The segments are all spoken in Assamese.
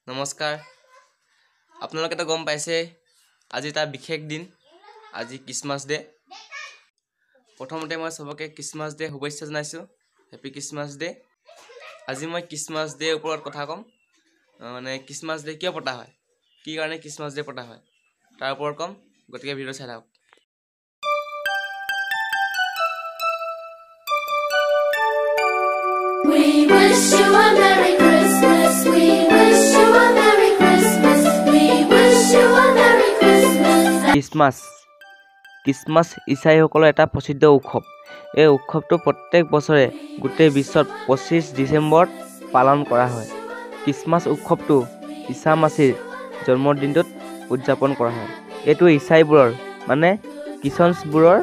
নমস্কাৰ আপোনালোকে তো গম পাইছে আজি এটা বিশেষ দিন আজি ক্ৰিসমাছ ডে প্ৰথমতে মই সবকে ক্ৰিসমাছ ডে শুভেচ্ছা জনাইছো হেপী ক্ৰিসমাছ ডে আজি মই ক্ৰিসমাছ ডে ওপৰত কথা কম মানে ক্ৰিসমাছ ডে কিয় পতা হয় কি কাৰণে ক্ৰিসমাছ ডে পতা হয় তাৰ ওপৰত কম গতিকে ভিডিও চাই থাকক We wish you a Merry Christmas. We wish you a Merry Christmas. We wish you a Merry Christmas. ক্ৰিসমাছ ইছাইসকলৰ এটা প্ৰসিদ্ধ উৎসৱ এই উৎসৱটো প্ৰত্যেক বছৰে গোটেই বিশ্বত 25 ডিচেম্বৰত পালন কৰা হয় ক্ৰিসমাছ উৎসৱটো ঈসা মাসিৰ জন্মদিনটোত উদযাপন কৰা হয় এইটো ইছাইবোৰৰ মানে খ্ৰীষ্টানবোৰৰ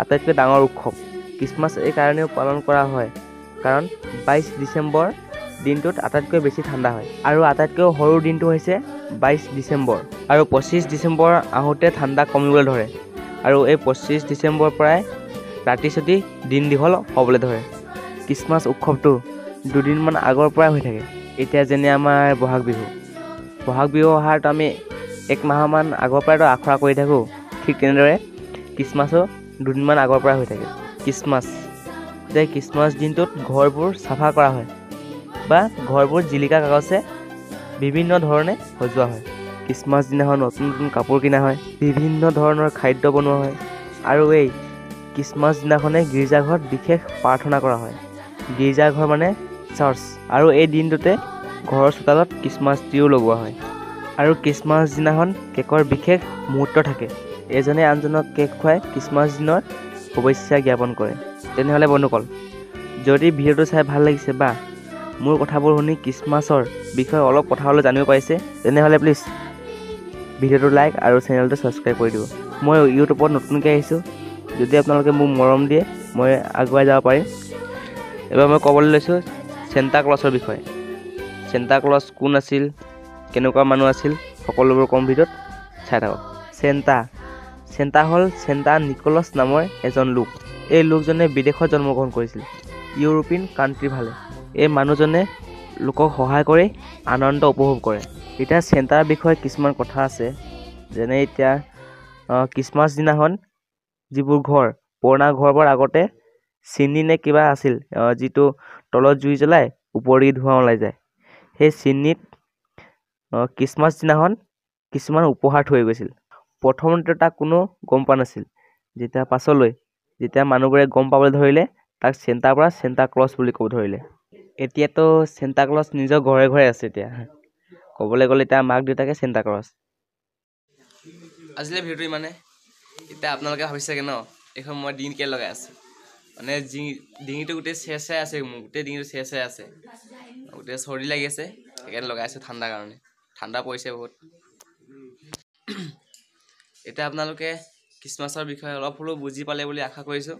আটাইতকৈ ডাঙৰ উৎসৱ ক্ৰিসমাছ এই কাৰণেও পালন কৰা হয় কাৰণ 22 ডিচেম্বৰ দিনটোত আটাইতকৈ বেছি ঠাণ্ডা হয় আৰু আটাইতকৈ সৰু দিনটো হৈছে 22 ডিচেম্বৰ আৰু 25 ডিচেম্বৰ আহোঁতে ঠাণ্ডা কমিবলৈ ধৰে আৰু এই 25 ডিচেম্বৰ পৰাই ৰাতি ছুটি দিন দীঘল হ'বলৈ ধৰে ক্ৰিসমাছ উৎসৱটো দুদিনমান আগৰ পৰাই হৈ থাকে এতিয়া যেনে আমাৰ বহাগ বিহু অহাৰতো আমি এক মাহমান আগৰ পৰাইতো আখৰা কৰি থাকোঁ ঠিক তেনেদৰে ক্ৰিসমাছো দুদিনমান আগৰ পৰাই হৈ থাকে ক্ৰিসমাছ দিনটোত ঘৰবোৰ চাফা কৰা হয় বা ঘৰবোৰ জিলিকা কাগজে বিভিন্ন ধৰণে সজোৱা হয় ক্ৰিসমাছ দিনাখন নতুন কাপোৰ কিনা হয় বিভিন্ন ধৰণৰ খাদ্য বনোৱা হয় আৰু এই ক্ৰিসমাছ দিনাখনে গীৰ্জাঘৰত বিশেষ প্ৰাৰ্থনা কৰা হয় গীৰ্জাঘৰ মানে চাৰ্চ আৰু এই দিনটোতে ঘৰৰ চোতালত ক্ৰিসমাছ ট্ৰীও লগোৱা হয় আৰু ক্ৰিসমাছ দিনাখন কেকৰ বিশেষ মুহূৰ্ত থাকে এজনে আনজনক কেক খুৱাই ক্ৰিসমাছ দিনৰ শুভেচ্ছা জ্ঞাপন কৰে তেনেহ'লে বন্ধুসকল যদি ভিডিঅ'টো চাই ভাল লাগিছে বা মোৰ কথাবোৰ শুনি ক্ৰিসমাছৰ বিষয়ে অলপ কথা হ'লেও জানিব পাৰিছে তেনেহ'লে প্লিজ ভিডিঅ'টো লাইক আৰু চেনেলটো ছাবস্ক্ৰাইব কৰি দিব মই ইউটিউবত নতুনকৈ আহিছোঁ যদি আপোনালোকে মোক মৰম দিয়ে মই আগুৱাই যাব পাৰিম এবাৰ মই ক'বলৈ লৈছোঁ চেণ্টা ক্লজৰ বিষয়ে চেণ্টা ক্লজ কোন আছিল কেনেকুৱা মানুহ আছিল সকলোবোৰ কম ভিডিঅ'ত চাই থাকক চেণ্টা হ'ল চেণ্টা নিকোলাছ নামৰ এজন লোক এই লোকজনে বিদেশত জন্মগ্ৰহণ কৰিছিল ইউৰোপীয়ান কাণ্ট্ৰি ফালে এই মানুহজনে লোকক সহায় কৰি আনন্দ উপভোগ কৰে এতিয়া চেণ্টাৰ বিষয়ে কিছুমান কথা আছে যেনে এতিয়া ক্ৰিসমাছ দিনাখন যিবোৰ ঘৰ পুৰণা ঘৰবোৰ আগতে চিনি নে কিবা আছিল যিটো তলত জুই জ্বলাই ওপৰি ধোঁৱা ওলাই যায় সেই চিনিত ক্ৰিসমাছ দিনাখন কিছুমান উপহাৰ থৈ গৈছিল প্ৰথমতে তাক কোনো গম পোৱা নাছিল যেতিয়া মানুহবোৰে গম পাবলৈ ধৰিলে তাক চেণ্টাৰ পৰা চেণ্টা ক্লজ বুলি ক'ব ধৰিলে এতিয়াতো চেণ্টা ক্লজ নিজৰ ঘৰে ঘৰে আছে এতিয়া ক'বলৈ গ'লে এতিয়া মাক দেউতাকে চেণ্টা ক্লজ আজিলে ভিডিঅ'টো ইমানে এতিয়া আপোনালোকে ভাবিছেগে ন এখন মই ডিঙিত লগাই আছোঁ মানে ডিঙিটো গোটেই চেৰচেৰাই আছে মোৰ গোটেই ডিঙিটো চেৰচেৰাই আছে গোটেই চৰ্দি লাগি আছে সেইকাৰণে লগাই আছোঁ ঠাণ্ডাৰ কাৰণে ঠাণ্ডা পৰিছে বহুত এতিয়া আপোনালোকে ক্ৰিসমাছৰ বিষয়ে অলপ হ'লেও বুজি পালে বুলি আশা কৰিছোঁ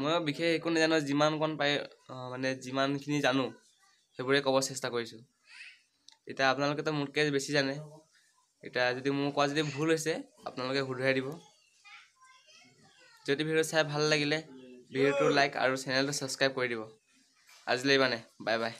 ময়ো বিশেষ একো নাজানো যিমান কণ পাই মানে যিমানখিনি জানো সেইবোৰে ক'ব চেষ্টা কৰিছোঁ এতিয়া আপোনালোকেতো মোতকৈ বেছি জানে এতিয়া যদি মোৰ কোৱা যদি ভুল হৈছে আপোনালোকে শুধৰাই দিব যদি ভিডিঅ' চাই ভাল লাগিলে ভিডিঅ'টো লাইক আৰু চেনেলটো ছাবস্ক্ৰাইব কৰি দিব আজিলৈ ইমানে বাই বাই